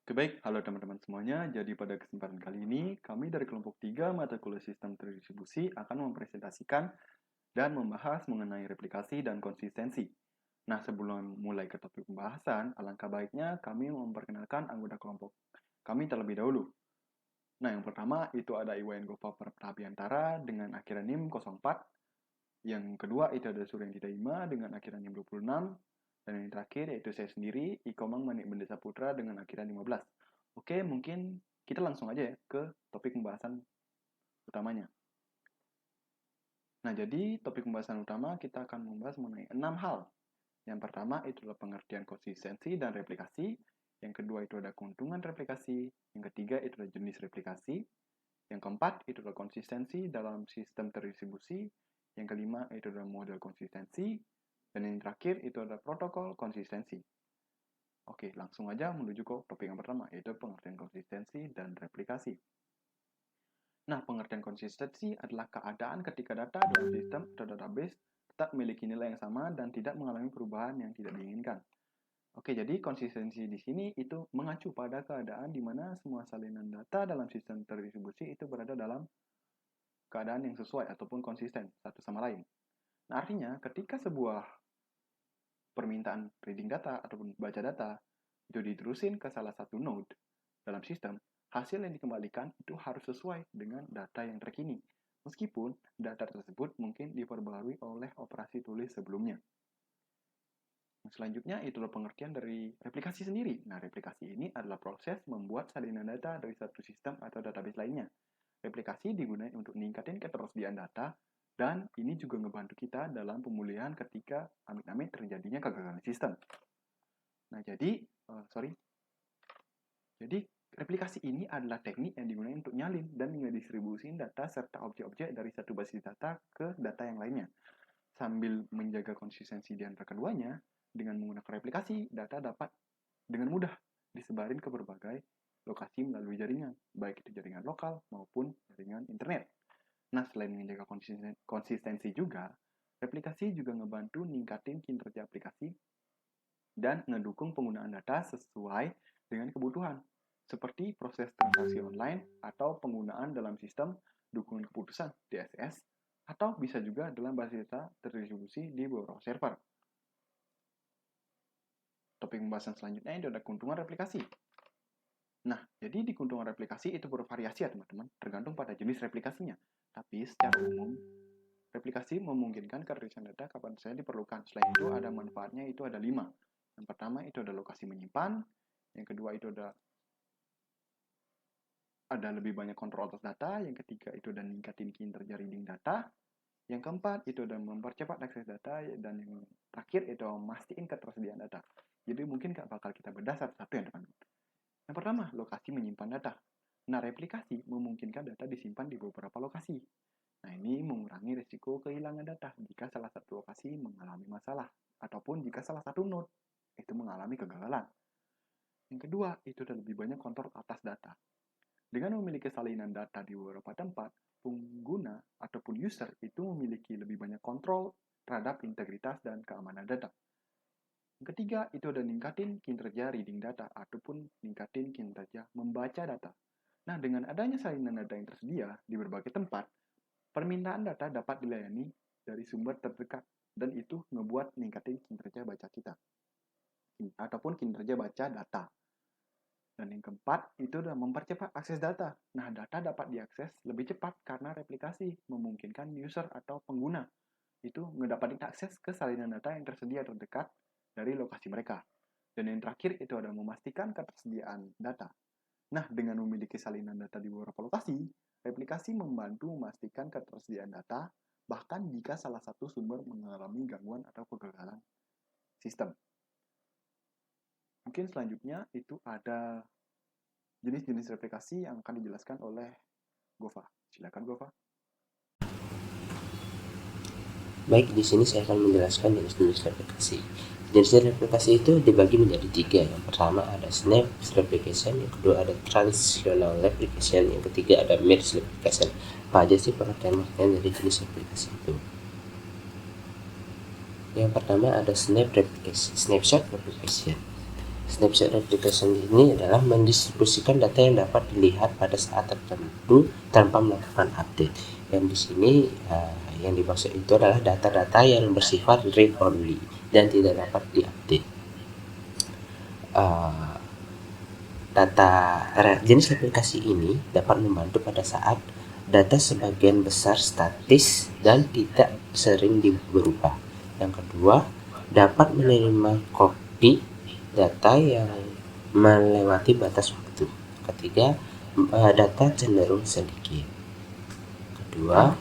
Oke, baik, halo teman-teman semuanya. Jadi pada kesempatan kali ini, kami dari kelompok 3 mata kuliah sistem terdistribusi akan mempresentasikan dan membahas mengenai replikasi dan konsistensi. Nah, sebelum mulai ke topik pembahasan, alangkah baiknya kami memperkenalkan anggota kelompok kami terlebih dahulu. Nah, yang pertama itu ada Iwan Gova Pratabiantara dengan akhiran NIM 04. Yang kedua itu ada Suryantita Ima dengan akhiran NIM 26. Dan yang terakhir yaitu saya sendiri, Ikomang Manik Bendesa Putra dengan akhiran 15. Oke, mungkin kita langsung aja ya ke topik pembahasan utamanya. Nah, jadi topik pembahasan utama kita akan membahas mengenai 6 hal. Yang pertama itu adalah pengertian konsistensi dan replikasi. Yang kedua itu ada keuntungan replikasi. Yang ketiga itu adalah jenis replikasi. Yang keempat itu adalah konsistensi dalam sistem terdistribusi. Yang kelima itu adalah model konsistensi. Dan yang terakhir itu adalah protokol konsistensi. Oke, langsung aja menuju ke topik yang pertama, yaitu pengertian konsistensi dan replikasi. Nah, pengertian konsistensi adalah keadaan ketika data dalam sistem atau database tetap memiliki nilai yang sama dan tidak mengalami perubahan yang tidak diinginkan. Oke, jadi konsistensi di sini itu mengacu pada keadaan di mana semua salinan data dalam sistem terdistribusi itu berada dalam keadaan yang sesuai ataupun konsisten satu sama lain. Nah, artinya ketika sebuah permintaan reading data ataupun baca data itu diterusin ke salah satu node dalam sistem, hasil yang dikembalikan itu harus sesuai dengan data yang terkini, meskipun data tersebut mungkin diperbarui oleh operasi tulis sebelumnya. Selanjutnya, itulah pengertian dari replikasi sendiri. Nah, replikasi ini adalah proses membuat salinan data dari satu sistem atau database lainnya. Replikasi digunakan untuk meningkatkan ketersediaan data, dan ini juga ngebantu kita dalam pemulihan ketika amit-amit terjadinya kegagalan sistem. Nah, jadi replikasi ini adalah teknik yang digunakan untuk nyalin dan ngedistribusin data serta objek-objek dari satu basis data ke data yang lainnya. Sambil menjaga konsistensi di antara keduanya, dengan menggunakan replikasi, data dapat dengan mudah disebarin ke berbagai lokasi melalui jaringan, baik itu jaringan lokal maupun jaringan internet. Nah, selain menjaga konsistensi juga, replikasi juga ngebantu ningkatin kinerja aplikasi dan ngedukung penggunaan data sesuai dengan kebutuhan, seperti proses transaksi online atau penggunaan dalam sistem dukungan keputusan DSS, atau bisa juga dalam basis data terdistribusi di beberapa server. Topik pembahasan selanjutnya itu ada keuntungan replikasi. Nah, jadi di keuntungan replikasi itu bervariasi ya teman-teman, tergantung pada jenis replikasinya. Tapi secara umum, replikasi memungkinkan keterisian data kapan saja diperlukan. Selain itu, ada manfaatnya itu ada 5. Yang pertama itu ada lokasi menyimpan, yang kedua itu ada lebih banyak kontrol atas data, yang ketiga itu ada ningkatin kinerja reading data, yang keempat itu ada mempercepat akses data, dan yang terakhir itu memastikan ketersediaan data. Jadi mungkin nggak bakal kita bedah satu-satu ya teman-teman. Yang pertama, lokasi menyimpan data. Nah, replikasi memungkinkan data disimpan di beberapa lokasi. Nah, ini mengurangi risiko kehilangan data jika salah satu lokasi mengalami masalah, ataupun jika salah satu node itu mengalami kegagalan. Yang kedua, itu ada lebih banyak kontrol atas data. Dengan memiliki salinan data di beberapa tempat, pengguna ataupun user itu memiliki lebih banyak kontrol terhadap integritas dan keamanan data. Yang ketiga, itu ada ningkatin kinerja reading data ataupun ningkatin kinerja membaca data. Nah, dengan adanya salinan data yang tersedia di berbagai tempat, permintaan data dapat dilayani dari sumber terdekat dan itu ngebuat ningkatin kinerja baca kita ataupun kinerja baca data. Dan yang keempat, itu adalah mempercepat akses data. Nah, data dapat diakses lebih cepat karena replikasi memungkinkan user atau pengguna itu ngedapatin akses ke salinan data yang tersedia terdekat dari lokasi mereka. Dan yang terakhir itu adalah memastikan ketersediaan data. Nah, dengan memiliki salinan data di beberapa lokasi, replikasi membantu memastikan ketersediaan data, bahkan jika salah satu sumber mengalami gangguan atau kegagalan sistem. Mungkin selanjutnya itu ada jenis-jenis replikasi yang akan dijelaskan oleh Gova. Silakan Gova. Baik, di sini saya akan menjelaskan jenis-jenis replikasi. Jenis replikasi itu dibagi menjadi 3. Yang pertama ada snap replication, yang kedua ada transitional replication, yang ketiga ada merge replication. Apa aja sih pengertian dari jenis replikasi itu? Yang pertama ada snapshot replication. Snapshot replication ini adalah mendistribusikan data yang dapat dilihat pada saat tertentu tanpa melakukan update. Yang di sini yang dimaksud itu adalah data-data yang bersifat read only dan tidak dapat diupdate. Uh, Data jenis aplikasi ini dapat membantu pada saat data sebagian besar statis dan tidak sering berubah. Yang kedua, dapat menerima kopi data yang melewati batas waktu. Ketiga, data cenderung sedikit. Kedua,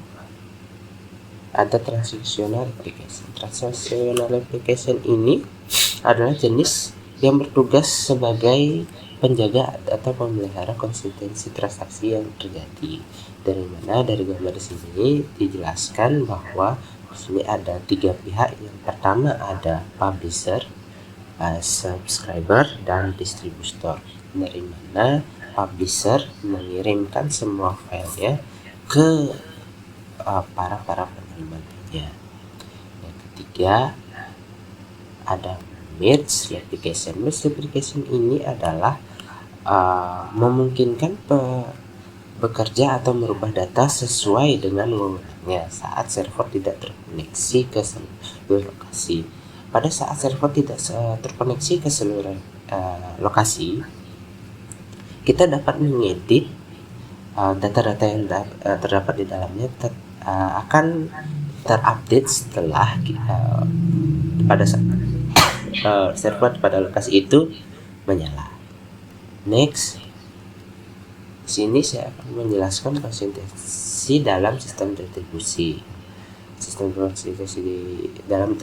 ada transactional application. Transactional application ini adalah jenis yang bertugas sebagai penjaga atau pemelihara konsistensi transaksi yang terjadi. Dari mana? Dari gambar di sini dijelaskan bahwa di sini ada tiga pihak. Yang pertama ada publisher, subscriber, dan distributor. Dari mana publisher mengirimkan semua filenya ke para penerima media. Yang ketiga ada merge application. Merge application ini adalah memungkinkan bekerja atau merubah data sesuai dengan wewenangnya saat server tidak terkoneksi ke seluruh lokasi. Pada saat server tidak terkoneksi ke seluruh lokasi, kita dapat mengedit data-data yang terdapat di dalamnya akan terupdate setelah pada saat server pada lokasi itu menyala. Next, sini saya akan menjelaskan konsistensi dalam sistem distribusi. Sistem konsistensi dalam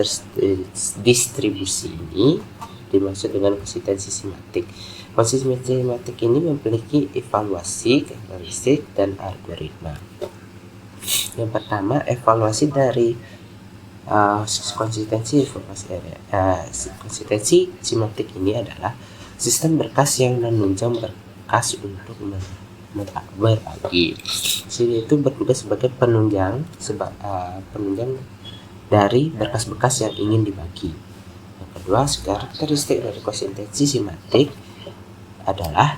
distribusi ini dimaksud dengan konsistensi simatik. Konsistensi simatik ini memiliki evaluasi, karakteristik, dan algoritma. Yang pertama, evaluasi dari konsistensi simatik ini adalah sistem berkas yang menunjang berkas untuk berbagi. Sini itu bertugas sebagai penunjang dari berkas-berkas yang ingin dibagi. Yang kedua, karakteristik dari konsistensi simatik adalah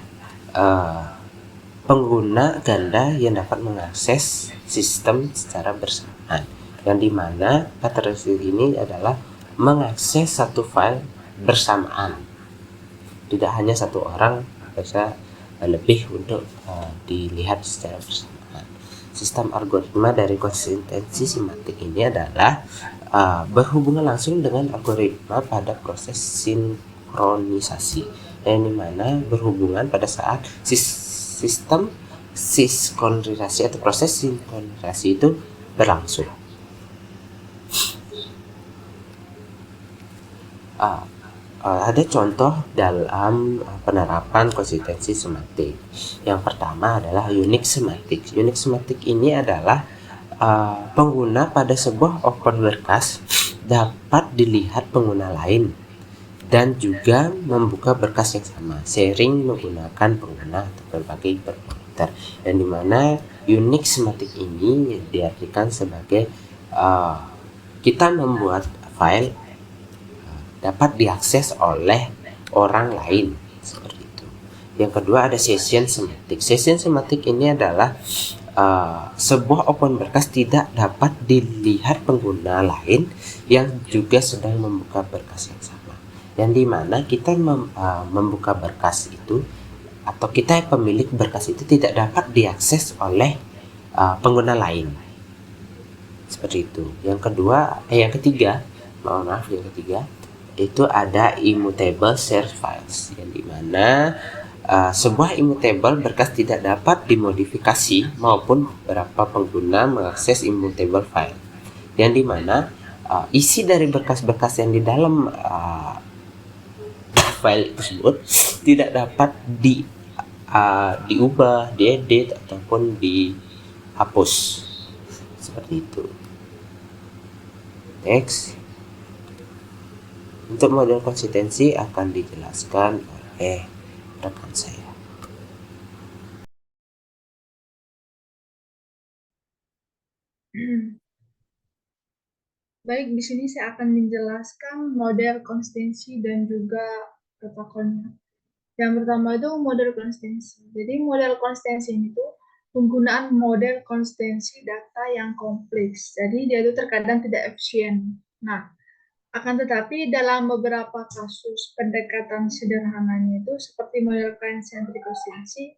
pengguna ganda yang dapat mengakses sistem secara bersamaan, yang dimana karakteristik ini adalah mengakses satu file bersamaan, tidak hanya satu orang, bisa lebih untuk dilihat secara bersamaan. Sistem algoritma dari konsistensi simatik ini adalah berhubungan langsung dengan algoritma pada proses sinkronisasi, yang dimana berhubungan pada saat sistem sinkronisasi atau proses sinkronisasi itu berlangsung. Ada contoh dalam penerapan konsistensi semantik. Yang pertama adalah Unix semantik. Unix semantik ini adalah pengguna pada sebuah open berkas dapat dilihat pengguna lain dan juga membuka berkas yang sama, sharing menggunakan pengguna atau berbagai berkomputer, yang dimana Unix semantik ini diartikan sebagai kita membuat file dapat diakses oleh orang lain, seperti itu. Yang kedua ada session semantik. Session semantik ini adalah sebuah open berkas tidak dapat dilihat pengguna lain yang juga sedang membuka berkas yang sama, yang dimana kita membuka berkas itu atau kita pemilik berkas itu tidak dapat diakses oleh pengguna lain, seperti itu. Yang ketiga itu ada immutable share files, yang dimana sebuah immutable berkas tidak dapat dimodifikasi maupun beberapa pengguna mengakses immutable file, yang dimana isi dari berkas-berkas yang di dalam file tersebut tidak dapat diubah, diedit ataupun dihapus, seperti itu. Next, untuk model konsistensi akan dijelaskan oleh rekan saya. Baik, di sini saya akan menjelaskan model konsistensi dan juga protokolnya. Yang pertama itu model konsistensi. Jadi model konsistensi itu penggunaan model konsistensi data yang kompleks. Jadi dia itu terkadang tidak efisien. Nah, akan tetapi dalam beberapa kasus pendekatan sederhananya itu seperti model client-centric konsistensi,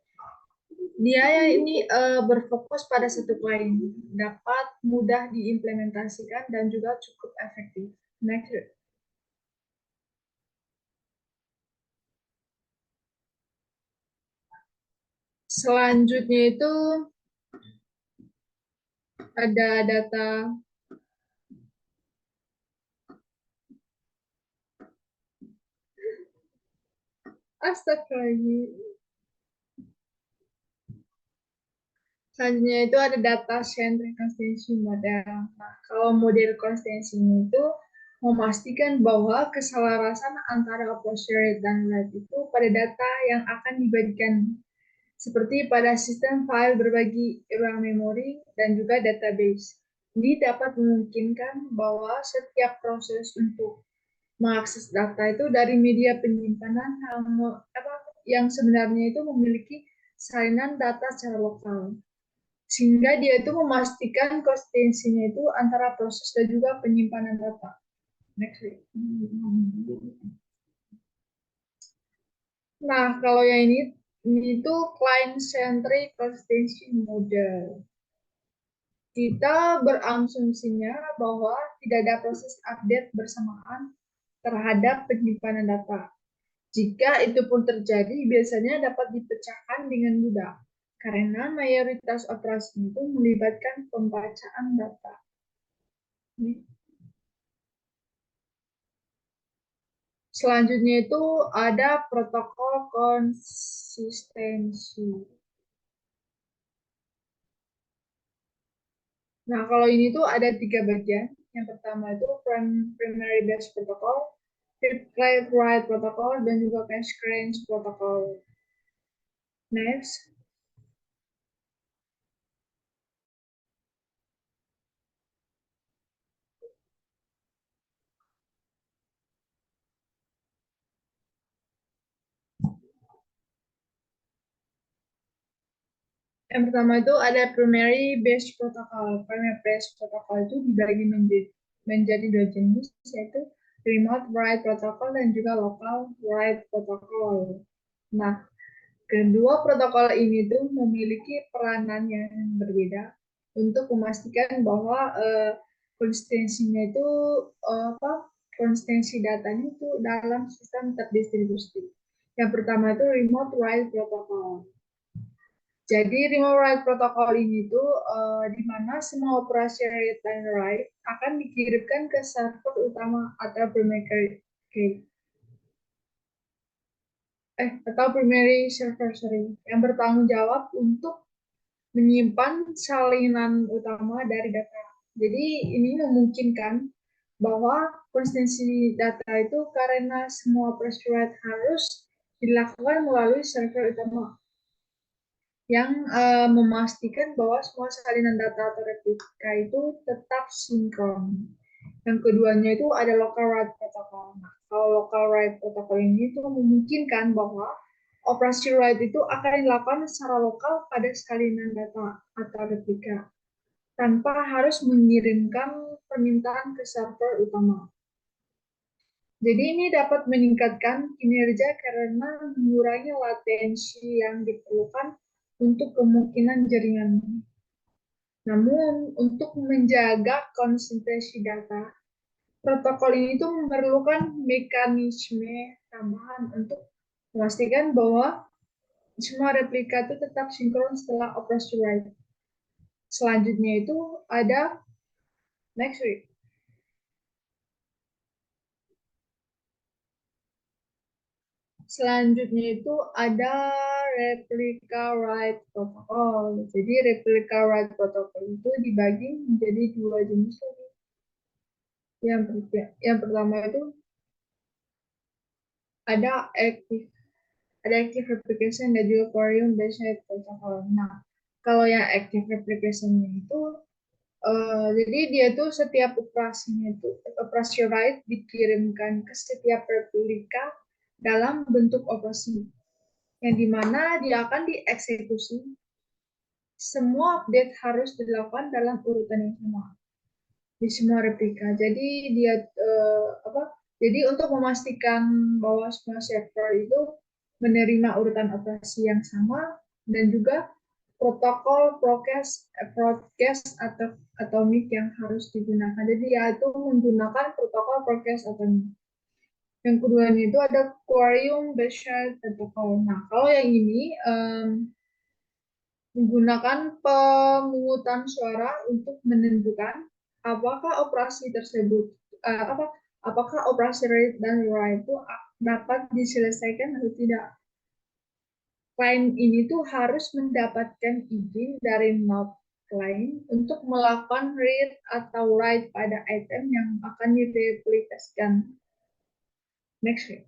dia ini berfokus pada satu klien, dapat mudah diimplementasikan dan juga cukup efektif. Next. Selanjutnya itu ada data astagfirullahaladzim. Selanjutnya itu ada data centric consistency model. Nah, kalau model konsistensi itu memastikan bahwa keselarasan antara approach rate dan rate itu pada data yang akan dibagikan, seperti pada sistem file berbagi ruang memori dan juga database. Ini dapat memungkinkan bahwa setiap proses untuk mengakses data itu dari media penyimpanan yang sebenarnya itu memiliki salinan data secara lokal, sehingga dia itu memastikan konsistensinya itu antara proses dan juga penyimpanan data. Next. Nah, kalau yang ini itu client-centric consistency model. Kita berasumsinya bahwa tidak ada proses update bersamaan terhadap penyimpanan data. Jika itu pun terjadi, biasanya dapat dipecahkan dengan mudah, karena mayoritas operasi itu melibatkan pembacaan data. Selanjutnya itu ada protokol konsistensi. Nah, kalau ini tuh ada 3 bagian. Yang pertama itu primary base protocol, read write protocol, dan juga cache crunch protocol. Next. Yang pertama itu ada primary base protocol. Primary base protocol itu dibagi menjadi 2 jenis, yaitu remote write protocol dan juga local write protocol. Nah, kedua protokol ini tuh memiliki peranan yang berbeda untuk memastikan bahwa konsistensinya itu konsistensi datanya itu dalam sistem terdistribusi. Yang pertama itu remote write protocol. Jadi remote write protocol ini tuh di mana semua operasi read dan write akan dikirimkan ke server utama atau primary server yang bertanggung jawab untuk menyimpan salinan utama dari data. Jadi ini memungkinkan bahwa konsistensi data itu karena semua operasi write harus dilakukan melalui server utama yang memastikan bahwa semua salinan data atau replika itu tetap sinkron. Yang keduanya itu ada local write protocol. Nah, kalau local write protocol ini itu memungkinkan bahwa operasi write itu akan dilakukan secara lokal pada salinan data atau replika tanpa harus mengirimkan permintaan ke server utama. Jadi ini dapat meningkatkan kinerja karena mengurangi latensi yang diperlukan untuk kemungkinan jaringan. Namun, untuk menjaga konsistensi data, protokol ini tuh memerlukan mekanisme tambahan untuk memastikan bahwa semua replika itu tetap sinkron setelah operasi write. Selanjutnya itu ada next week. Selanjutnya itu ada replika write protocol. Jadi replika write protocol itu dibagi menjadi 2 jenis. Yang pertama itu ada active replication dan juga query based protocol. Nah, kalau yang active replication itu jadi dia tuh setiap operasi write dikirimkan ke setiap replika dalam bentuk operasi, yang dimana dia akan dieksekusi. Semua update harus dilakukan dalam urutan yang sama di semua replika. Jadi dia Jadi untuk memastikan bahwa semua server itu menerima urutan operasi yang sama dan juga protokol broadcast atau atomik yang harus digunakan. Jadi yaitu menggunakan protokol broadcast atomik. Yang keduanya itu ada Quorum Based Protocol. Nah, kalau yang ini menggunakan pemungutan suara untuk menentukan apakah operasi tersebut apakah operasi read dan write itu dapat diselesaikan atau tidak. Client ini tuh harus mendapatkan izin dari node client untuk melakukan read atau write pada item yang akan direplikasikan. Next week.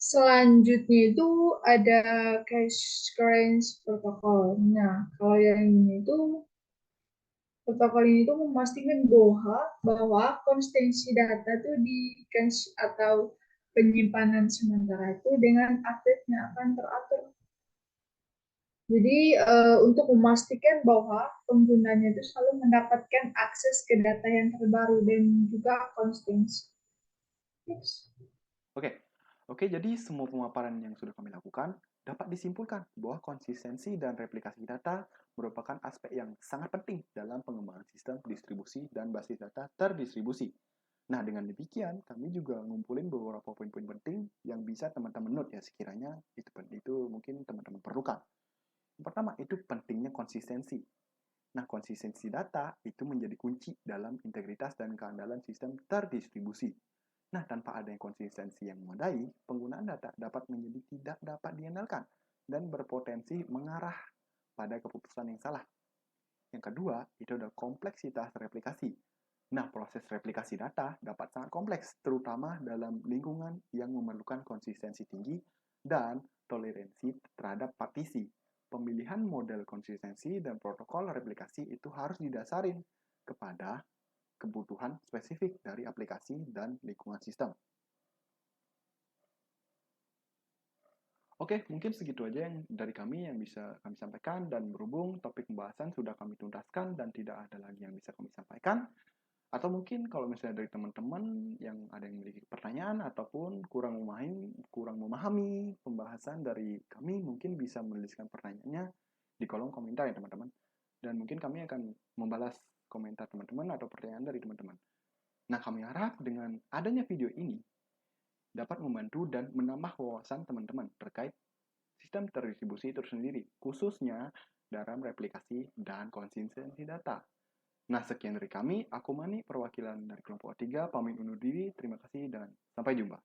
Selanjutnya itu ada cache currency protocol. Nah, kalau yang ini itu protokol ini tuh memastikan bahwa konsistensi data itu di cache atau penyimpanan sementara itu dengan update-nya akan teratur. Jadi untuk memastikan bahwa penggunanya itu selalu mendapatkan akses ke data yang terbaru dan juga konsistensi. Oke, jadi semua pemaparan yang sudah kami lakukan dapat disimpulkan bahwa konsistensi dan replikasi data merupakan aspek yang sangat penting dalam pengembangan sistem distribusi dan basis data terdistribusi. Nah, dengan demikian, kami juga ngumpulin beberapa poin-poin penting yang bisa teman-teman note ya sekiranya itu mungkin teman-teman perlukan. Yang pertama, itu pentingnya konsistensi. Nah, konsistensi data itu menjadi kunci dalam integritas dan keandalan sistem terdistribusi. Nah, tanpa adanya konsistensi yang memadai, penggunaan data dapat menjadi tidak dapat diandalkan dan berpotensi mengarah pada keputusan yang salah. Yang kedua, itu adalah kompleksitas replikasi. Nah, proses replikasi data dapat sangat kompleks, terutama dalam lingkungan yang memerlukan konsistensi tinggi dan toleransi terhadap partisi. Pemilihan model konsistensi dan protokol replikasi itu harus didasarin kepada kebutuhan spesifik dari aplikasi dan lingkungan sistem. Oke, mungkin segitu aja yang dari kami yang bisa kami sampaikan, dan berhubung topik pembahasan sudah kami tuntaskan dan tidak ada lagi yang bisa kami sampaikan, atau mungkin kalau misalnya dari teman-teman yang ada yang memiliki pertanyaan ataupun kurang memahami pembahasan dari kami, mungkin bisa menuliskan pertanyaannya di kolom komentar ya teman-teman. Dan mungkin kami akan membalas komentar teman-teman atau pertanyaan dari teman-teman. Nah, kami harap dengan adanya video ini dapat membantu dan menambah wawasan teman-teman terkait sistem terdistribusi itu sendiri, khususnya dalam replikasi dan konsistensi data. Nah, sekian dari kami. Aku Mani, perwakilan dari kelompok 3, pamit undur diri. Terima kasih dan sampai jumpa.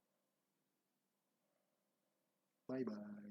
Bye-bye.